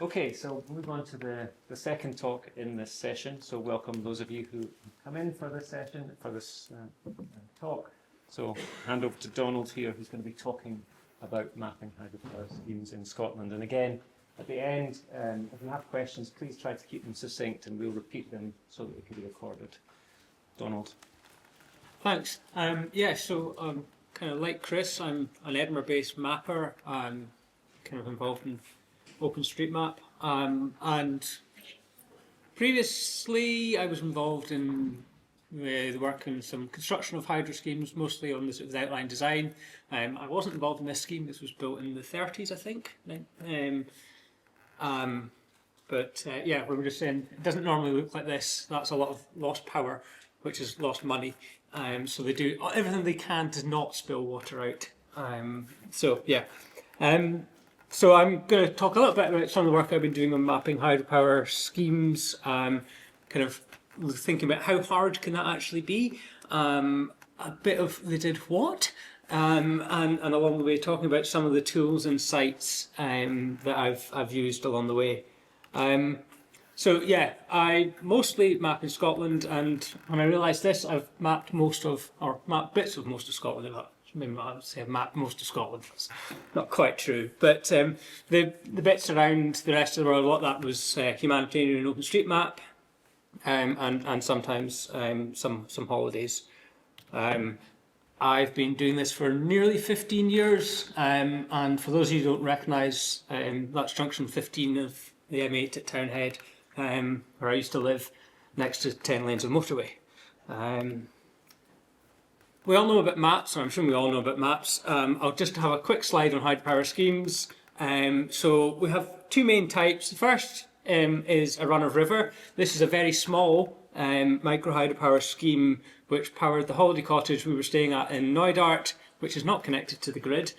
Okay, so we'll move on to the second talk in this session. So welcome those of you who come in for this session, for this talk. So hand over to Donald here, who's going to be talking about mapping hydropower schemes in Scotland. And again, at the end, if you have questions, please try to keep them succinct and we'll repeat them so that they can be recorded. Donald. Thanks. So kind of like Chris, I'm an Edinburgh-based mapper. I'm kind of involved in OpenStreetMap. And previously I was involved in the work in some construction of hydro schemes, mostly on the sort of outline design. I wasn't involved in this scheme. This was built in the 30s, I think. We were just saying it doesn't normally look like this. That's a lot of lost power, which is lost money. So they do everything they can to not spill water out. So I'm going to talk a little bit about some of the work I've been doing on mapping hydropower schemes, kind of thinking about how hard can that actually be, a bit of they did what, and along the way talking about some of the tools and sites that I've used along the way. I mostly map in Scotland, and when I realised this, I've mapped mapped bits of most of Scotland. Maybe I would say I've mapped most of Scotland. That's not quite true, but the bits around the rest of the world, a lot of that was humanitarian and OpenStreetMap, and sometimes some holidays. I've been doing this for nearly 15 years, and for those of you who don't recognise, that's junction 15 of the M8 at Townhead, where I used to live, next to 10 lanes of motorway. We all know about maps, or I'm sure we all know about maps. I'll just have a quick slide on hydropower schemes. So we have two main types. The first is a run-of-river. This is a very small micro hydropower scheme which powered the holiday cottage we were staying at in Knoydart, which is not connected to the grid.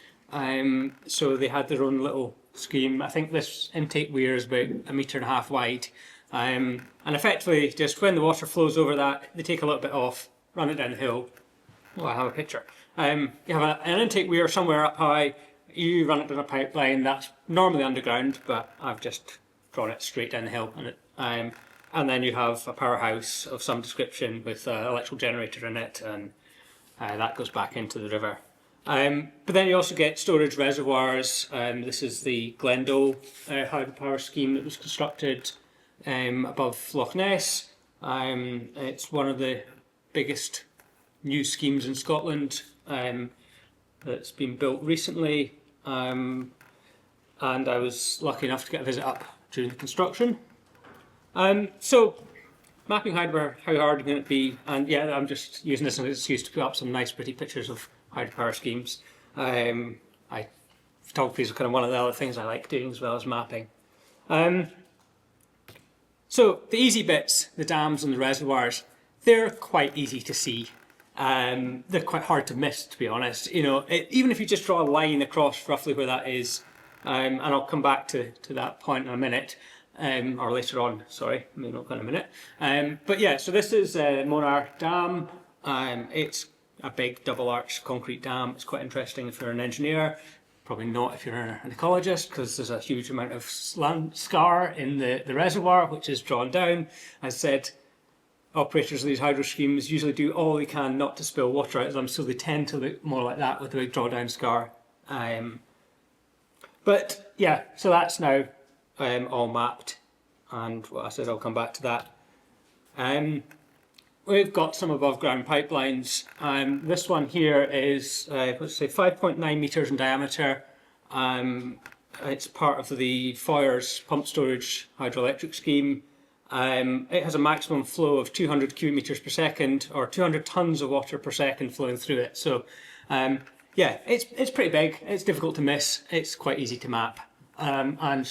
So they had their own little scheme. I think this intake weir is about 1.5 meters wide. And effectively, just when the water flows over that, they take a little bit off, run it down the hill. Well, I have a picture. You have an intake weir somewhere up high, you run it down a pipeline that's normally underground, but I've just drawn it straight down the hill. And then you have a powerhouse of some description with an electrical generator in it, and that goes back into the river. But then you also get storage reservoirs. This is the Glendale hydropower scheme that was constructed above Loch Ness. It's one of the biggest new schemes in Scotland that's been built recently, and I was lucky enough to get a visit up during the construction. So mapping hydropower, how hard can it be? And yeah, I'm just using this as an excuse to put up some nice pretty pictures of hydropower schemes. Photography is kind of one of the other things I like doing as well as mapping. So the easy bits, the dams and the reservoirs, they're quite easy to see. They're quite hard to miss, to be honest. Even if you just draw a line across roughly where that is, and I'll come back to that point in a minute, or later on, sorry, maybe not in a minute. So this is Monarch Dam. It's a big double arch concrete dam. It's quite interesting if you're an engineer, probably not if you're an ecologist, because there's a huge amount of scar in the reservoir, which is drawn down. As I said, operators of these hydro schemes usually do all they can not to spill water out of them, so they tend to look more like that with the big drawdown scar. So that's now all mapped, and I said I'll come back to that. We've got some above ground pipelines. This one here is, let's say, 5.9 meters in diameter. It's part of the Foyers pump storage hydroelectric scheme. It has a maximum flow of 200 cubic meters per second, or 200 tons of water per second flowing through it. So, it's pretty big. It's difficult to miss. It's quite easy to map. You can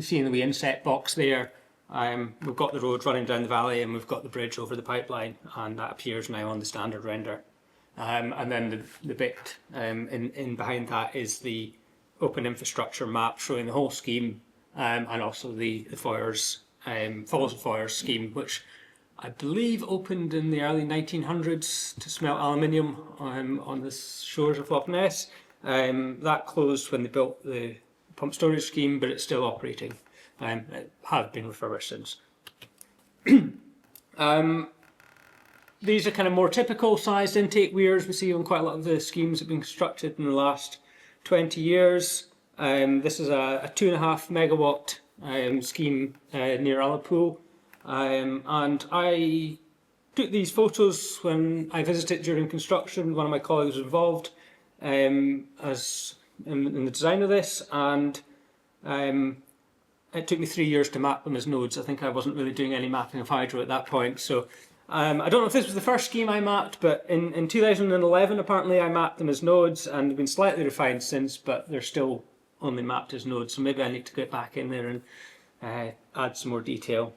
see in the wee inset box there, we've got the road running down the valley, and we've got the bridge over the pipeline, and that appears now on the standard render. And then the bit in behind that is the open infrastructure map showing the whole scheme, and also the Foyers. Falls of Foyers scheme, which I believe opened in the early 1900s to smelt aluminium on the shores of Loch Ness. That closed when they built the pump storage scheme, but it's still operating. It have been refurbished since. These are kind of more typical sized intake weirs we see on quite a lot of the schemes that have been constructed in the last 20 years. This is a 2.5 megawatt scheme near Alipool. And I took these photos when I visited during construction. One of my colleagues was involved as in the design of this, and it took me 3 years to map them as nodes. I think I wasn't really doing any mapping of hydro at that point. So I don't know if this was the first scheme I mapped, but in 2011 apparently I mapped them as nodes, and they've been slightly refined since, but they're still only mapped as nodes. So maybe I need to get back in there and add some more detail.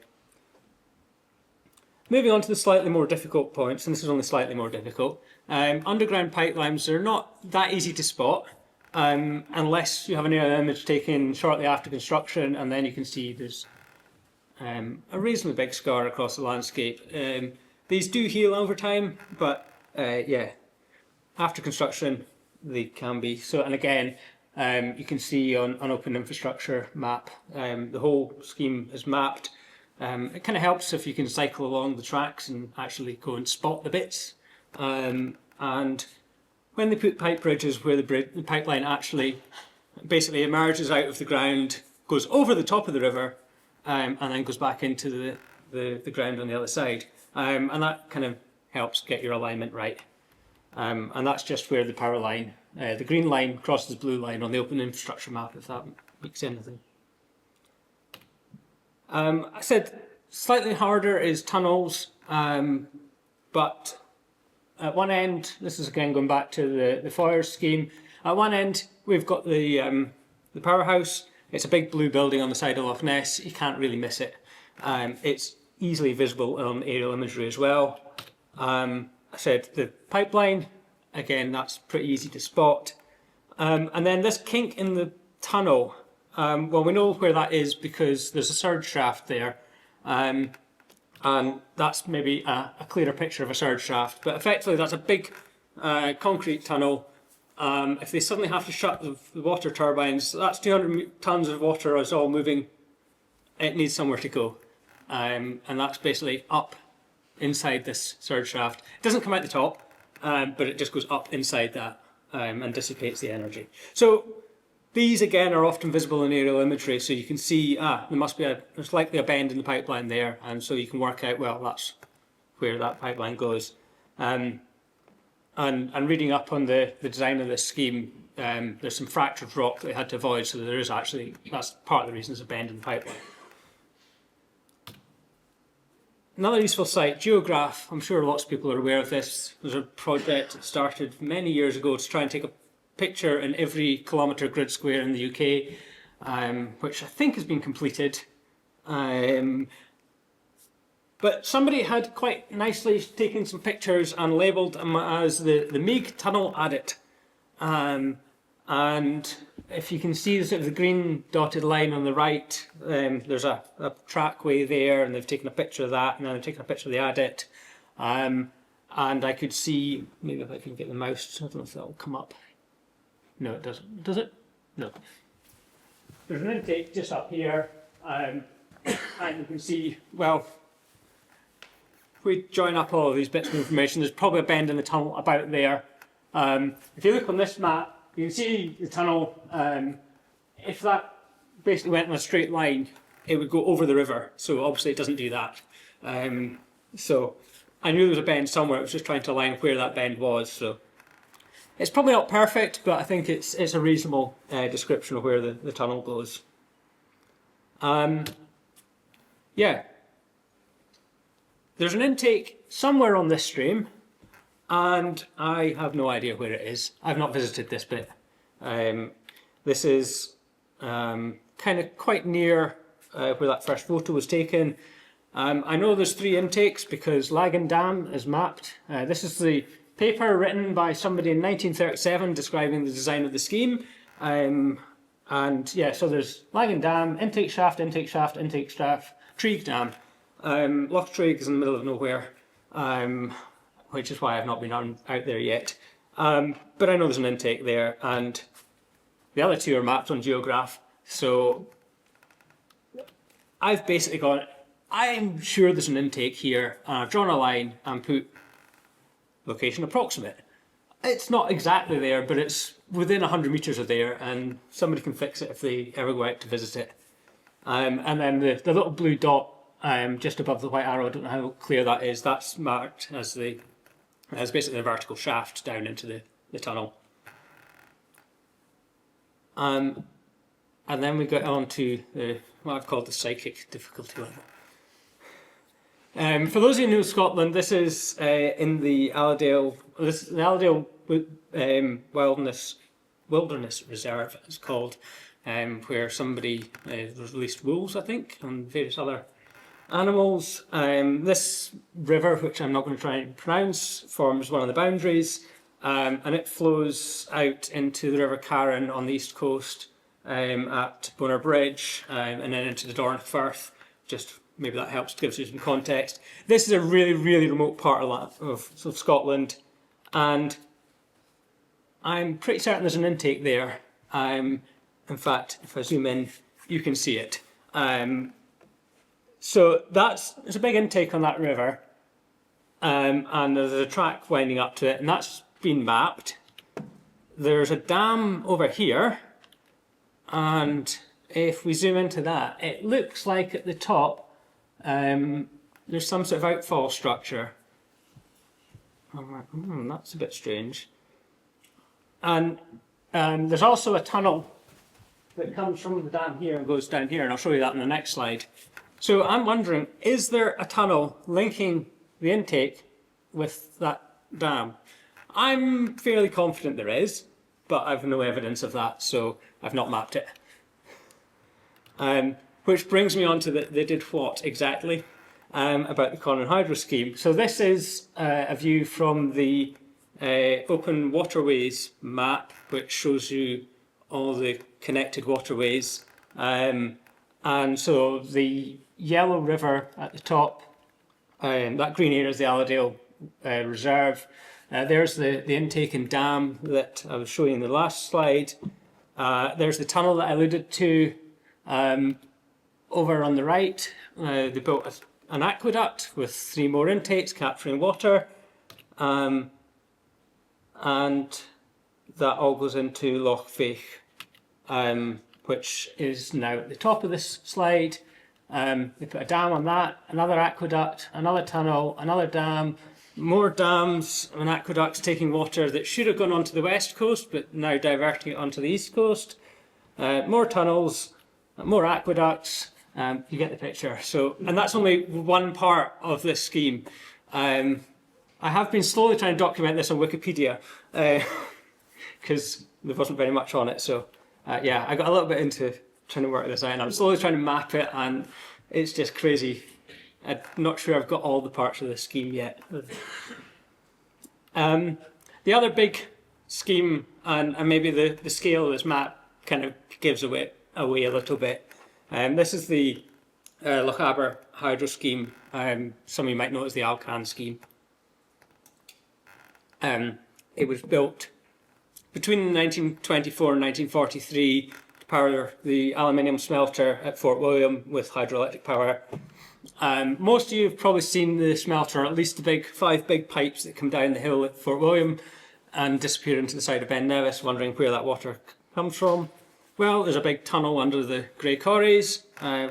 Moving on to the slightly more difficult points, and this is only slightly more difficult. Underground pipelines are not that easy to spot unless you have an aerial image taken shortly after construction, and then you can see there's a reasonably big scar across the landscape. These do heal over time, but yeah, after construction they can be. So, and again, you can see on open infrastructure map, the whole scheme is mapped. It kind of helps if you can cycle along the tracks and actually go and spot the bits. And when they put pipe bridges where the pipeline actually basically emerges out of the ground, goes over the top of the river, and then goes back into the ground on the other side. And that kind of helps get your alignment right. And that's just where the power line, the green line crosses the blue line on the open infrastructure map, if that makes anything. I said slightly harder is tunnels, but at one end, this is again going back to the fire scheme, at one end we've got the powerhouse. It's a big blue building on the side of Loch Ness. You can't really miss it. It's easily visible on aerial imagery as well. I said the pipeline, again, that's pretty easy to spot. And then this kink in the tunnel, well, we know where that is because there's a surge shaft there. And that's maybe a clearer picture of a surge shaft. But effectively, that's a big concrete tunnel. If they suddenly have to shut the water turbines, that's 200 tons of water is all moving. It needs somewhere to go. And that's basically up inside this surge shaft. It doesn't come out the top, but it just goes up inside that and dissipates the energy. So these again are often visible in aerial imagery, so you can see there's likely a bend in the pipeline there, and so you can work out, well, that's where that pipeline goes. And reading up on the design of this scheme, there's some fractured rock that they had to avoid, so there is actually, that's part of the reason there's a bend in the pipeline. Another useful site, Geograph. I'm sure lots of people are aware of this. There's a project that started many years ago to try and take a picture in every kilometre grid square in the UK, which I think has been completed. But somebody had quite nicely taken some pictures and labelled them as the Meague Tunnel Adit. And if you can see the sort of the green dotted line on the right, there's a trackway there, and they've taken a picture of that, and then they've taken a picture of the adit. And I could see, maybe if I can get the mouse, I don't know if that'll come up. No, it doesn't. Does it? No. There's an intake just up here, and you can see, well, if we join up all of these bits of information, there's probably a bend in the tunnel about there. If you look on this map, you can see the tunnel. If that basically went in a straight line, it would go over the river. So obviously it doesn't do that. So I knew there was a bend somewhere. I was just trying to align where that bend was. So it's probably not perfect, but I think it's a reasonable description of where the tunnel goes. Yeah. There's an intake somewhere on this stream, and I have no idea where it is. I've not visited this bit. This is kind of quite near where that first photo was taken. I know there's 3 intakes because Lagan Dam is mapped. This is the paper written by somebody in 1937 describing the design of the scheme. And yeah, so there's Lagan Dam, intake shaft, intake shaft, intake shaft, Treig Dam. Loch Treig is in the middle of nowhere, which is why I've not been out there yet. But I know there's an intake there, and the other 2 are mapped on Geograph. So I've basically gone, I'm sure there's an intake here, and I've drawn a line and put location approximate. It's not exactly there, but it's within 100 metres of there, and somebody can fix it if they ever go out to visit it. And then the little blue dot just above the white arrow, I don't know how clear that is, that's marked as basically the vertical shaft down into the tunnel. And then we get on to what I've called the psychic difficulty level. For those of you who know Scotland, this is in the Allerdale Wilderness Reserve, it's called, where somebody released wolves, I think, and various other animals. This river, which I'm not going to try and pronounce, forms one of the boundaries, and it flows out into the River Carron on the east coast at Bonar Bridge, and then into the Dornoch Firth. Just maybe that helps to give you some context. This is a really, really remote part of Scotland, and I'm pretty certain there's an intake there. In fact, if I zoom in, you can see it. So there's a big intake on that river, and there's a track winding up to it, and that's been mapped. There's a dam over here, and if we zoom into that, it looks like at the top there's some sort of outfall structure. I'm like, that's a bit strange. And there's also a tunnel that comes from the dam here and goes down here, and I'll show you that in the next slide. So I'm wondering, is there a tunnel linking the intake with that dam? I'm fairly confident there is, but I've no evidence of that, so I've not mapped it. Which brings me on to they did what exactly about the Conan Hydro scheme. So this is a view from the open waterways map, which shows you all the connected waterways. And so the yellow river at the top, that green area is the Allerdale Reserve. There's the intake and dam that I was showing in the last slide. There's the tunnel that I alluded to. Over on the right, they built an aqueduct with 3 more intakes capturing water, and that all goes into Loch Veich, which is now at the top of this slide. They put a dam on that, another aqueduct, another tunnel, another dam, more dams and aqueducts taking water that should have gone onto the west coast but now diverting it onto the east coast, more tunnels, more aqueducts. You get the picture. So, and that's only one part of this scheme. I have been slowly trying to document this on Wikipedia because there wasn't very much on it. So yeah, I got a little bit into trying to work this out, and I'm slowly trying to map it, and it's just crazy. I'm not sure I've got all the parts of the scheme yet. The other big scheme, and maybe the scale of this map kind of gives away a little bit. This is the Loch Aber hydro scheme. Some of you might know it as the Alcan scheme. It was built between 1924 and 1943 to power the aluminium smelter at Fort William with hydroelectric power. Most of you have probably seen the smelter, or at least the 5 big pipes that come down the hill at Fort William and disappear into the side of Ben Nevis, wondering where that water comes from. Well, there's a big tunnel under the Grey Corries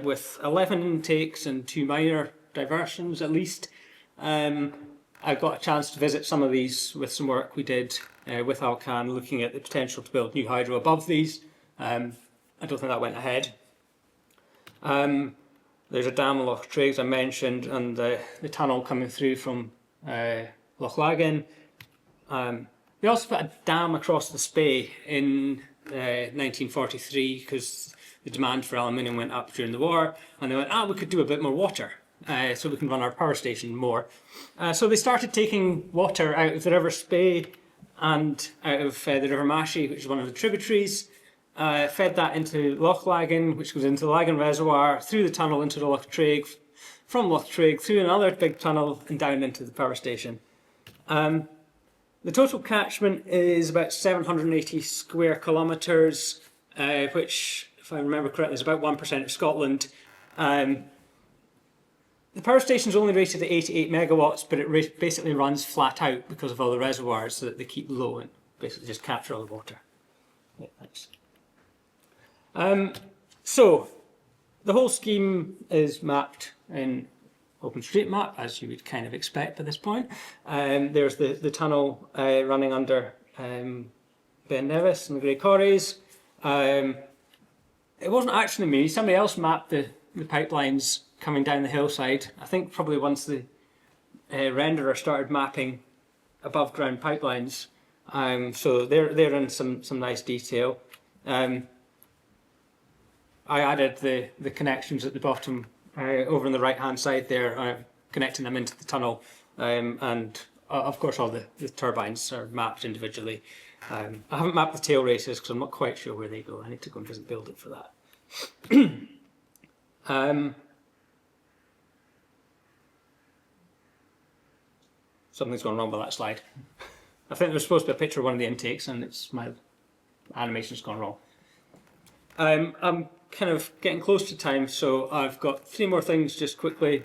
with 11 intakes and 2 minor diversions at least. I got a chance to visit some of these with some work we did with Alcan, looking at the potential to build new hydro above these. I don't think that went ahead. There's a dam in Loch Triggs I mentioned, and the tunnel coming through from Loch Laggan. They also put a dam across the Spey in 1943 because the demand for aluminium went up during the war, and they went, we could do a bit more water so we can run our power station more. So they started taking water out of the River Spey and out of the River Massey, which is one of the tributaries, fed that into Loch Laggan, which goes into the Laggan Reservoir, through the tunnel into the Loch Trigg, from Loch Trigg through another big tunnel and down into the power station. The total catchment is about 780 square kilometres, which if I remember correctly, is about 1% of Scotland. The power station is only rated at 88 megawatts, but it basically runs flat out because of all the reservoirs that they keep low and basically just capture all the water. Yeah, thanks. So the whole scheme is mapped in OpenStreetMap, as you would kind of expect at this point. There's the tunnel running under Ben Nevis and the Grey Quarries. It wasn't actually me. Somebody else mapped the pipelines coming down the hillside. I think probably once the renderer started mapping above ground pipelines. So they're in some nice detail. I added the connections at the bottom over on the right hand side there, connecting them into the tunnel, and of course all the turbines are mapped individually. I haven't mapped the tail races because I'm not quite sure where they go. I need to go and visit build it for that. Something's gone wrong with that slide. I think there was supposed to be a picture of one of the intakes and my animation's gone wrong. I'm kind of getting close to time, so I've got 3 more things just quickly.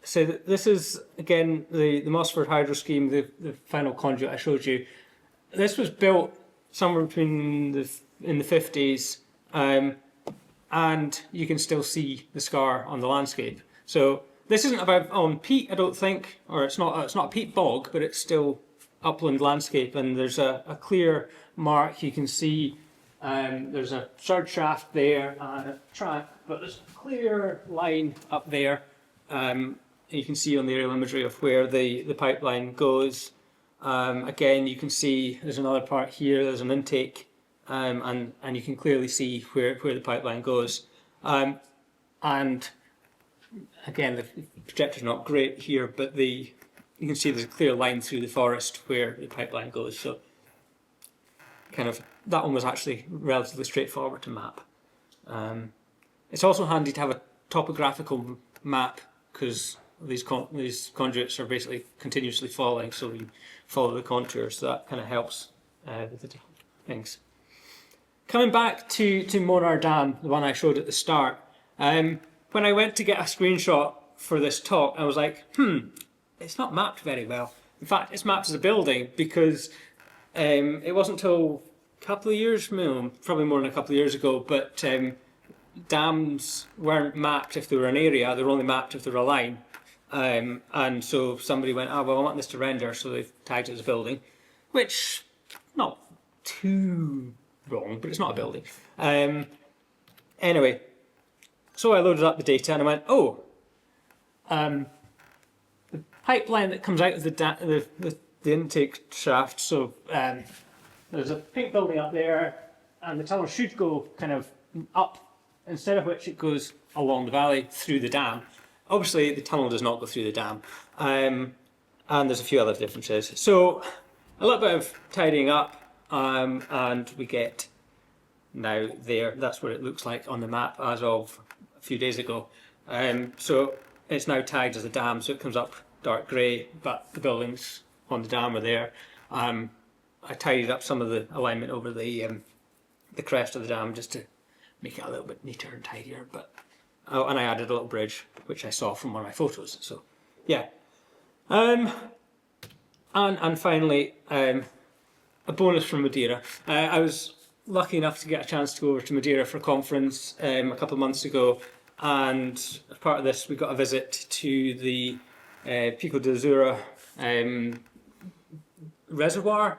So this is, again, the Mossford Hydro Scheme, the final conduit I showed you. This was built somewhere between in the 50s, and you can still see the scar on the landscape. So this isn't about on peat, I don't think, or it's not a peat bog, but it's still upland landscape, and there's a clear mark. You can see there's a surge shaft there and a track, but there's a clear line up there. You can see on the aerial imagery of where the pipeline goes. Again, you can see there's another part here, there's an intake, and you can clearly see where the pipeline goes. And again, the projector's not great here, but you can see there's a clear line through the forest where the pipeline goes. So kind of that one was actually relatively straightforward to map. It's also handy to have a topographical map because these conduits are basically continuously falling, so you follow the contours, so that kind of helps with the different things. Coming back to Monar Dam, the one I showed at the start, when I went to get a screenshot for this talk, I was like, it's not mapped very well. In fact, it's mapped as a building because it wasn't until a couple of years, probably more than a couple of years ago, but dams weren't mapped if they were an area, they were only mapped if they were a line. And so somebody went, well, I want this to render, so they've tagged it as a building, which, not too wrong, but it's not a building. Anyway, so I loaded up the data and I went, the pipeline that comes out of the intake shaft, so there's a pink building up there, and the tunnel should go kind of up, instead of which it goes along the valley through the dam. Obviously, the tunnel does not go through the dam, and there's a few other differences. So, a little bit of tidying up, and we get now there. That's what it looks like on the map as of a few days ago. So, it's now tagged as a dam, so it comes up dark grey, but the buildings on the dam are there. I tidied up some of the alignment over the crest of the dam just to make it a little bit neater and tidier, but. Oh, and I added a little bridge, which I saw from one of my photos. So, yeah. And finally, a bonus from Madeira. I was lucky enough to get a chance to go over to Madeira for a conference a couple of months ago, and as part of this, we got a visit to the Pico de Azura reservoir,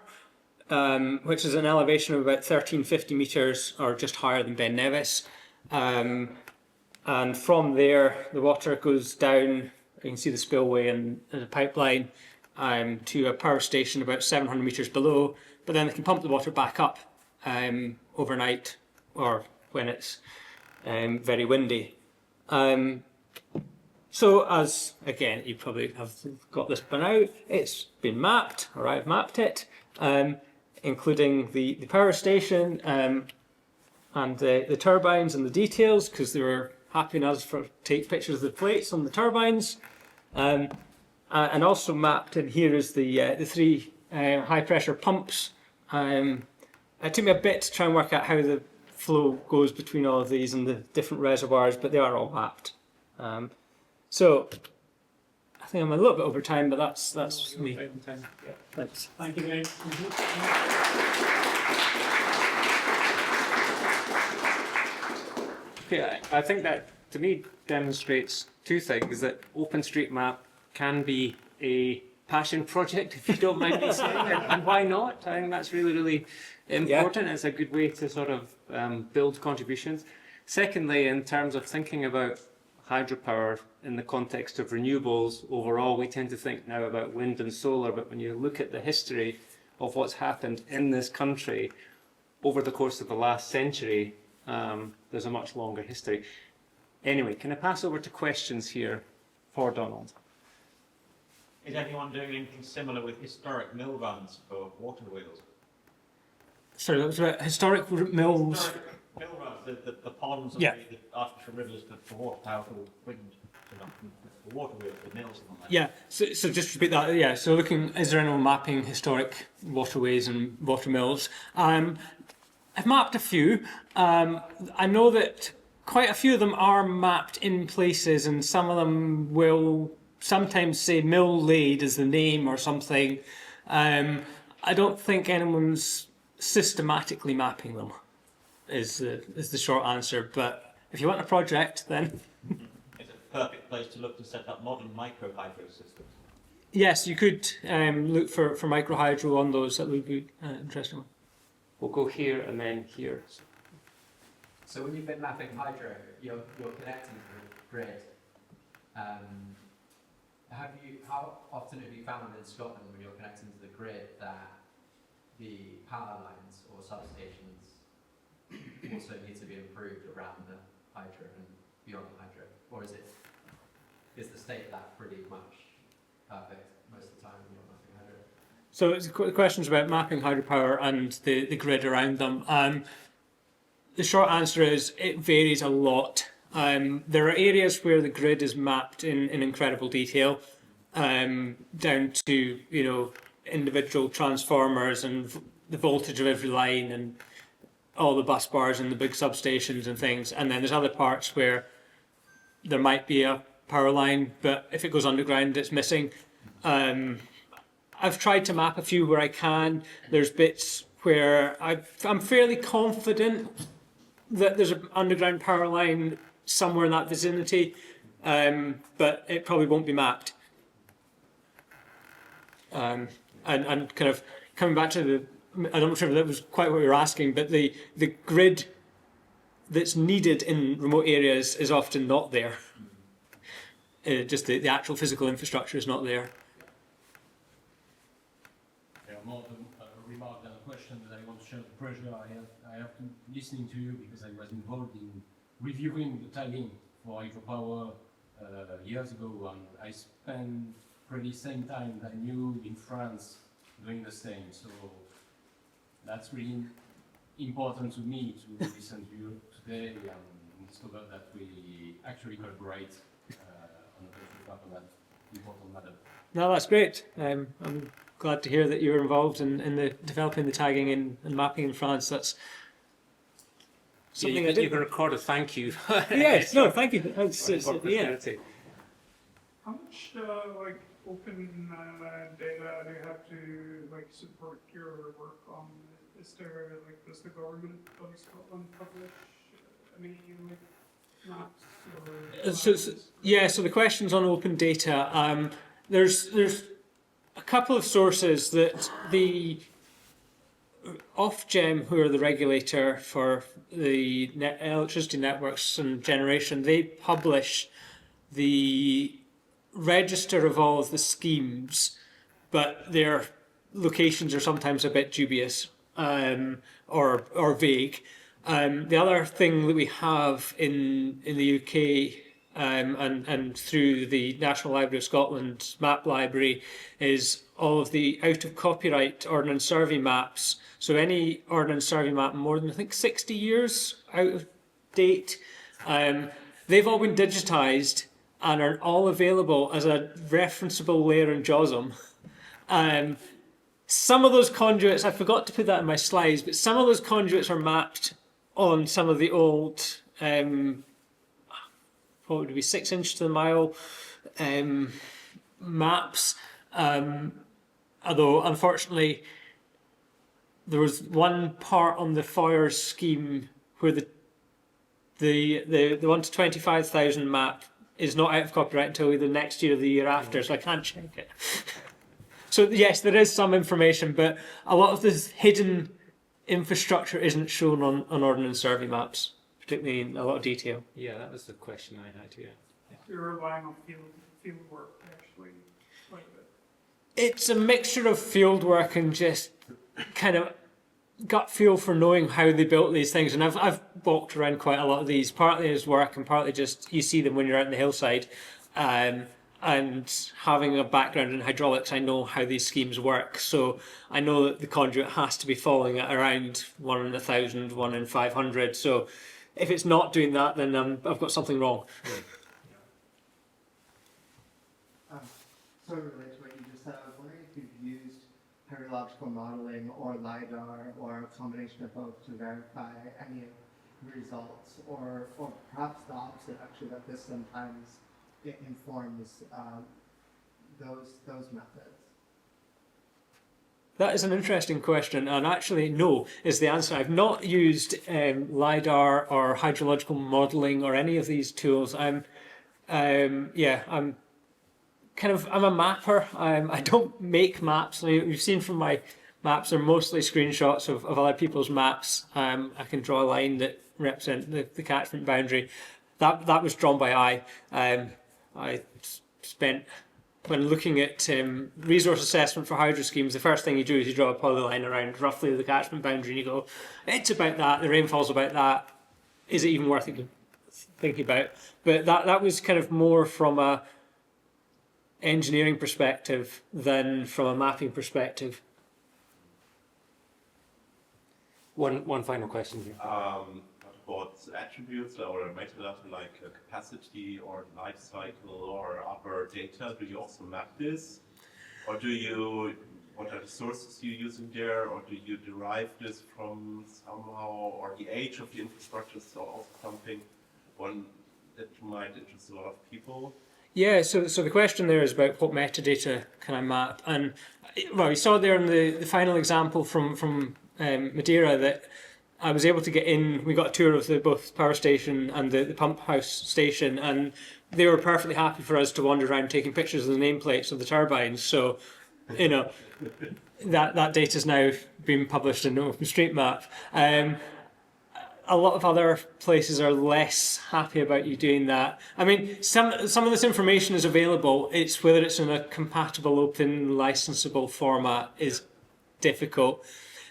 which is an elevation of about 1350 metres, or just higher than Ben Nevis. And from there, the water goes down, you can see the spillway and the pipeline, to a power station about 700 metres below, but then they can pump the water back up overnight or when it's very windy. So as, again, you probably have got this by now, it's been mapped, or I've mapped it, including the power station and the turbines and the details, because they were happy enough to take pictures of the plates on the turbines, and also mapped in here is the 3 high pressure pumps, It took me a bit to try and work out how the flow goes between all of these and the different reservoirs, but they are all mapped. So I think I'm a little bit over time, but that's me. Thanks. Thank you very much. Okay, I think that to me demonstrates two things: that OpenStreetMap can be a passion project, if you don't mind me saying, and why not? I think that's really, really important. It's a good way to sort of build contributions. Secondly, in terms of thinking about hydropower in the context of renewables overall, we tend to think now about wind and solar, but when you look at the history of what's happened in this country over the course of the last century, there's a much longer history. Anyway, can I pass over to questions here for Donald? Is anyone doing anything similar with historic mill runs for water wheels? Sorry, that was about historic mills. Historic mill runs, the ponds and Yeah. the artificial rivers for water power for wind, for water wheels, the mills and all that. Yeah, so just repeat that. Yeah, so looking, is there anyone mapping historic waterways and water mills? I've mapped a few. I know that quite a few of them are mapped in places, and some of them will sometimes say mill laid as the name or something. I don't think anyone's systematically mapping them, is the short answer. But if you want a project, then It's a perfect place to look to set up modern micro hydro systems. yes, you could look for micro hydro on those. That would be interesting. We'll go here and then here. So when you've been mapping hydro, you're connecting to the grid. How often have you found in Scotland when you're connecting to the grid that the power lines or substations also need to be improved around the hydro and beyond the hydro? Or is the state of that pretty much perfect most of the time when you're mapping hydro? So it's questions about mapping hydropower and the grid around them. The short answer is it varies a lot. There are areas where the grid is mapped in incredible detail, down to individual transformers and the voltage of every line and all the bus bars and the big substations and things. And then there's other parts where there might be a power line, but if it goes underground, it's missing. I've tried to map a few where I can. There's bits where I'm fairly confident that there's an underground power line somewhere in that vicinity, but it probably won't be mapped. And kind of coming back to I'm not sure if that was quite what you were asking, but the grid that's needed in remote areas is often not there. Just the actual physical infrastructure is not there. More a remark than a question that I want to share the pressure I have to listening to you because I was involved in reviewing the tagging for hydropower years ago, and I spent pretty same time that you in France doing the same. So that's really important to me to listen to you today and discover that we actually collaborate on that important matter. No, that's great. I'm glad to hear that you were involved in the developing the tagging and mapping in France. That's something I you did. can record a thank you. Yes, no, thank you. For posterity. How much open data do you have to support your work on? Is there does the government of Scotland publish any maps or So the questions on open data. There's a couple of sources that the Ofgem, who are the regulator for the electricity networks and generation, they publish the register of all of the schemes, but their locations are sometimes a bit dubious or vague. The other thing that we have in the UK and through the National Library of Scotland map library is all of the out of copyright Ordnance Survey maps. So any Ordnance Survey map more than I think 60 years out of date, they've all been digitised and are all available as a referenceable layer in JOSM. some of those conduits, I forgot to put that in my slides, but some of those conduits are mapped on some of the old, what would it be, 6 inch to the mile maps. Although, unfortunately, there was one part on the fire scheme where the 1 to 25,000 map is not out of copyright until either next year or the year after, so I can't check it. So yes, there is some information, but a lot of this hidden infrastructure isn't shown on Ordnance Survey maps, particularly in a lot of detail. Yeah, that was the question I had. Yeah. You're relying on field work actually quite a bit. It's a mixture of field work and just kind of gut feel for knowing how they built these things. And I've walked around quite a lot of these, partly as work and partly just you see them when you're out in the hillside. And having a background in hydraulics, I know how these schemes work. So I know that the conduit has to be falling at around 1 in 1,000, 1 in 500. So if it's not doing that, then I've got something wrong. Sort of related to what you just said, I was wondering if you've used hydrological modeling or LiDAR or a combination of both to verify any results, or perhaps the opposite, actually, that this sometimes it informs those methods. That is an interesting question, and actually, no, is the answer. I've not used LiDAR or hydrological modeling or any of these tools. I'm a mapper. I don't make maps. You've seen from my maps, they're mostly screenshots of other people's maps. I can draw a line that represents the catchment boundary. That was drawn by eye. I spent, when looking at resource assessment for hydro schemes, the first thing you do is you draw a polyline around roughly the catchment boundary and you go, it's about that, the rainfall's about that, is it even worth thinking about? But that was kind of more from a engineering perspective than from a mapping perspective. One final question here. About attributes or data like capacity or life cycle or other data, do you also map this? Or what are the sources you're using there? Or do you derive this from somehow, or the age of the infrastructure is also something that might interest a lot of people? Yeah, so the question there is about what metadata can I map, and well, you saw there in the final example from Madeira that I was able to get in. We got a tour of both power station and the pump house station, and they were perfectly happy for us to wander around taking pictures of the nameplates of the turbines. So, that data's now been published in OpenStreetMap. A lot of other places are less happy about you doing that. I mean, some of this information is available. It's whether it's in a compatible, open, licensable format is difficult.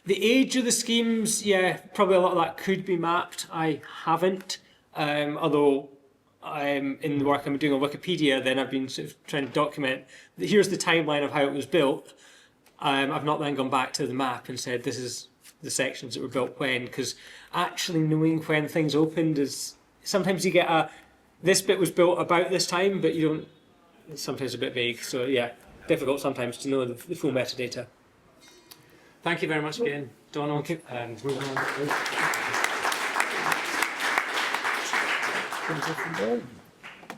The age of the schemes, yeah, probably a lot of that could be mapped. I haven't, although in the work I'm doing on Wikipedia, then I've been sort of trying to document, here's the timeline of how it was built. I've not then gone back to the map and said this is the sections that were built when, because actually knowing when things opened is, sometimes you get this bit was built about this time, but you don't, it's sometimes a bit vague. So yeah, difficult sometimes to know the full metadata. Thank you very much again, Donald. And moving on.